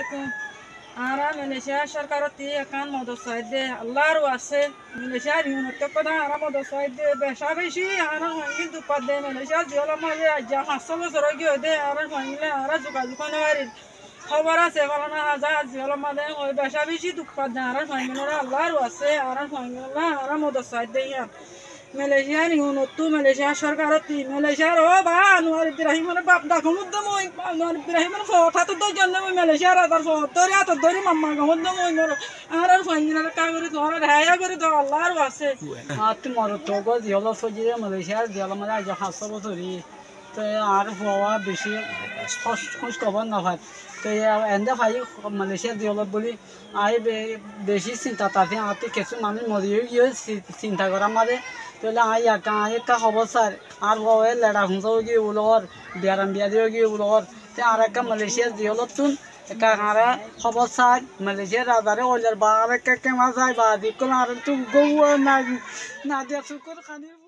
আলাইকুম আর মালয়েশিয়া সরকারত একান মদত চাইদে আল্লাহর আছে মালয়েশিয়ার ইউনিট কথা আর মদত চাইদে বেশা বেশি আর হইল দুপাত দে মালয়েশিয়া জিওলা মাঝে যা 500 বছর গিয়ে দে আর হইলে আর যোগাযোগ করতে পারি খবর আছে ফলানা হাজার জিওলা মাঝে ওই বেশা বেশি দুপাত দে আর হইলে আল্লাহর আছে আর হইলে আর মদত চাইদে মালয়েশিয়ার ইউনিট মালয়েশিয়া সরকারত মালয়েশিয়ার ও বা আনোয়ার ইব্রাহিমের বাপ ডাকুম মই আনোয়ার ইব্রাহিমের ফটো তো জন্য মই মালয়েশিয়ার আদার ফটো এত ধরে মাম্মা গহদ মই মোর আর ফাইনাল কা করে ধর রায়া করে দাও আল্লাহর আছে তোমার তো গো জিওলা সজিরে মালয়েশিয়ার জিওলা মানে আজ 500 বছরই তো আর হওয়া বেশি খোঁজ খবর না হয় তো এন্দা ভাই মালয়েশিয়ার জিওলা বলি আই বেশি চিন্তা তাতে আতে কিছু মানুষ মরিয়ে গিয়ে চিন্তা করা মারে তাহলে একটা খবর স্যার আর বয়ে লেডা খুঁজাও গিয়ে উলর বিয়ারাম বিয়া দিয়েও গিয়ে উলর তো আর একটা মালয়েশিয়ার জিওলত তুন একটা আরে খবর স্যার মালয়েশিয়ার রাজারে ওইলার বা আর একটা কেমা যায় বা দিক আর একটু গৌ না দিয়া শুকুর খানি